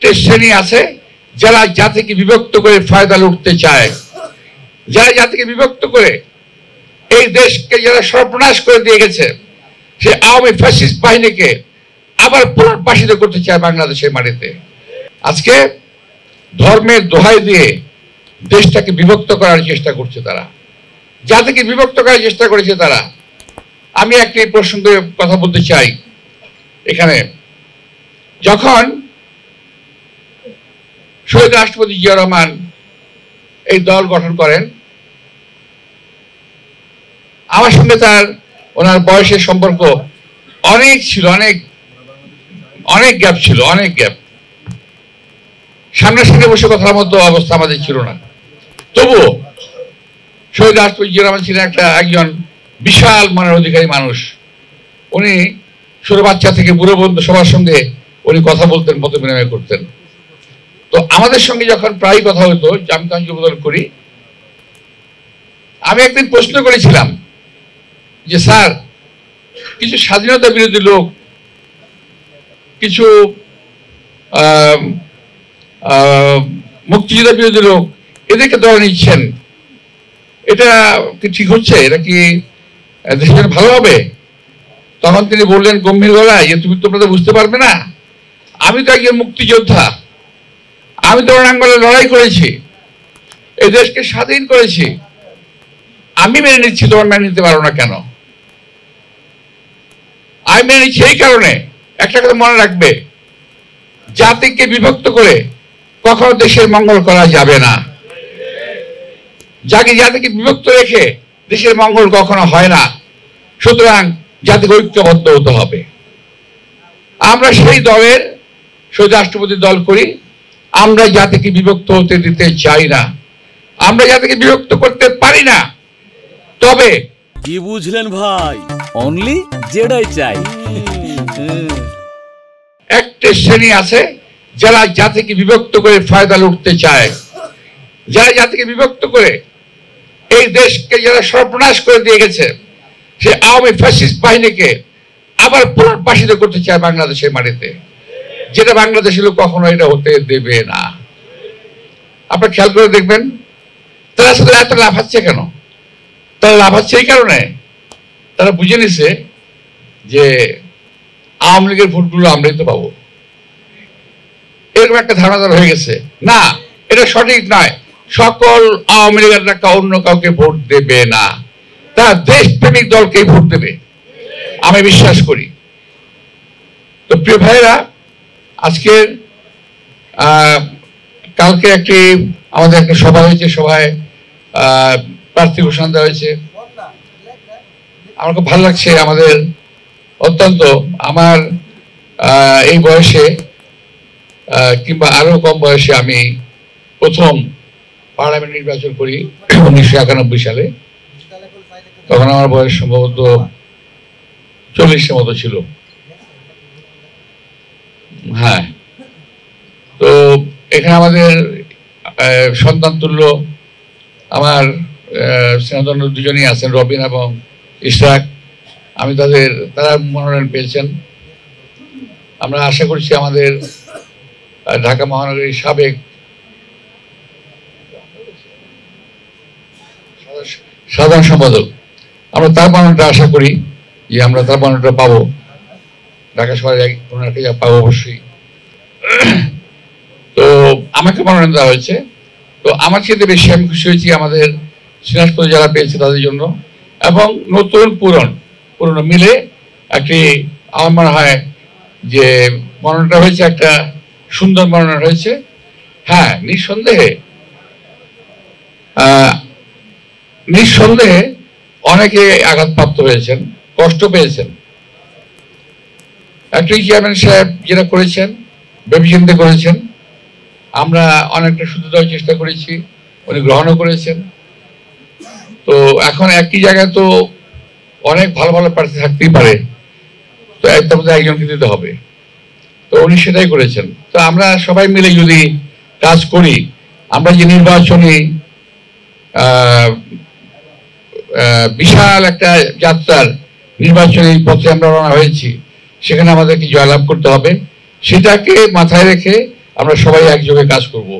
একটা শ্রেণী আছে যারা জাতিকে বিভক্ত করে ফায়দা লুটতে চায়, যারা জাতিকে বিভক্ত করে এই দেশকে যারা সর্বনাশ করে দিয়ে গেছে, সে আওয়ামী ফ্যাসিস্ট বাহিনীকে আবার পুনর্বাসিত করতে চায় বাংলাদেশের মাটিতে। আজকে ধর্মের দোহাই দিয়ে দেশটাকে বিভক্ত করার চেষ্টা করছে তারা, জাতিকে বিভক্ত করার চেষ্টা করেছে তারা। আমি একটি প্রসঙ্গে কথা বলতে চাই। এখানে যখন শহীদ রাষ্ট্রপতি জিয়া রহমান এই দল গঠন করেন, আমার সঙ্গে ওনার বয়সের সম্পর্ক অনেক ছিল, অনেক গ্যাপ ছিল, অনেক গ্যাপ। সামনাসামনি বসে কথার মতো অবস্থা আমাদের ছিল না। তবুও শহীদ রাষ্ট্রপতি জিয়া রহমান ছিলেন একজন বিশাল মনের অধিকারী মানুষ। উনি ছোট বাচ্চা থেকে বুড়ো পর্যন্ত সবার সঙ্গে উনি কথা বলতেন, মত বিনিময় করতেন। তো আমাদের সঙ্গে যখন প্রায় কথা হতো, আমি তখন যুবদল করি, আমি একদিন প্রশ্ন করেছিলাম যে স্যার, কিছু স্বাধীনতা বিরোধী লোক, কিছু মুক্তিযুদ্ধ বিরোধী লোক, এদেরকে দল নিচ্ছেন, এটা কি ঠিক হচ্ছে? এটা কি দেশের জন্য ভালো হবে? তখন তিনি বললেন গম্ভীর গলায় যে তোমরা তো বুঝতে পারবে না, আমি তো একজন মুক্তিযোদ্ধা, আমি তো রণাঙ্গনে লড়াই করেছি, এই দেশকে স্বাধীন করেছি, আমি মেনে নিচ্ছি, তোমার মেনে নিতে পারো না কেন? আমি মেনে নিচ্ছি এই কারণে, একটা কথা মনে রাখবে, জাতিকে বিভক্ত করে কখনো দেশের মঙ্গল করা যাবে না। জাতিকে বিভক্ত রেখে দেশের মঙ্গল কখনো হয় না। সুতরাং জাতিকে ঐক্যবদ্ধ হতে হবে। আমরা সেই দলের শহীদ রাষ্ট্রপতি দল করি। আমরা জাতিকে বিভক্ত হতে দিতে চাই না, আমরা জাতিকে বিভক্ত করতে পারি না। তবে কি বুঝলেন ভাই? অনলি যেটাই চাই। একটা শ্রেণী আছে যারা জাতিকে বিভক্ত করে ফায়দা লুটতে চায়, যারা জাতিকে বিভক্ত করে এই দেশকে যারা সর্বনাশ করে দিয়ে গেছে, সে আওয়ামী ফ্যাসিস্ট বাহিনীকে আবার পুনর্বাসিত করতে চায় বাংলাদেশের মাটিতে, যেটা বাংলাদেশের লোক কখনো এটা হতে দেবে না। আপনারা খেয়াল করে দেখবেন, তারা আসলে এত লাফাচ্ছে কেন? তারা লাফাচ্ছে এই কারণে, তারা বুঝে নিছে যে আওয়ামী লীগের ভোটগুলো আমরাই তো পাবো, এরকম একটা ধারণা হয়ে গেছে। না, এটা সঠিক নয়। সকল আওয়ামী লীগের টাকা অন্য কাউকে ভোট দেবে না, তারা দেশপ্রেমিক দলকেই ভোট দেবে, আমি বিশ্বাস করি। তো প্রিয় ভাইরা, আজকের কালকে আমাদের একটা সভা হয়েছে, সভায় প্রার্থী ঘোষণা দেওয়া হয়েছে। আমার খুব ভালো লাগছে। আমাদের অত্যন্ত, আমার এই বয়সে কিংবা আরো কম বয়সে আমি প্রথম পার্লামেন্ট নির্বাচন করি 1991 সালে। তখন আমার বয়স সম্ভবত 40-এর মতো ছিল। হ্যাঁ, তো এখানে আমাদের সন্তান তুল্য আমার স্নেহধন্য দুজনই আছেন, রবিন এবং ইশরাক। আমি তারা মনোনয়ন পেয়েছেন। আমরা আশা করছি আমাদের ঢাকা মহানগরীর সাবেক সাধারণ সম্পাদক, আমরা তার মনোনয়নটা আশা করি যে আমরা তার মনোনয়নটা পাবো, ঢাকা শহরে ওনাকে পাবো অবশ্যই। তো আমাকে মনোনয়ন দেওয়া হয়েছে। তো আমার চেয়ে বেশি আমি খুশি হয়েছি আমাদের সিনাজপুরে যারা পেয়েছে তাদের জন্য, এবং নতুন পুরনো মিলে একটি, আমার মনে হয় যে মনোনয়নটা হয়েছে একটা সুন্দর মনোনয়ন হয়েছে। হ্যাঁ, নিঃসন্দেহে অনেকে আঘাতপ্রাপ্ত হয়েছেন, কষ্ট পেয়েছেন। একটি চেয়ারম্যান সাহেব যেটা করেছেন, ভেবেচিন্তে করেছেন। আমরা অনেকটা সুযোগ দেওয়ার চেষ্টা করেছি, উনি গ্রহণও করেছেন। তো এখন একই জায়গায় তো অনেক ভালো ভালো প্রার্থী থাকতেই পারে, তো তার মধ্যে একজনকে দিতে হবে। তো উনি সেটাই করেছেন। তো আমরা সবাই মিলে যদি কাজ করি, আমরা যে নির্বাচনী বিশাল একটা যাত্রার নির্বাচনী পথে আমরা রওনা হয়েছি, সেখানে আমাদেরকে জয়লাভ করতে হবে। সেটাকে মাথায় রেখে আমরা সবাই একযোগে কাজ করব।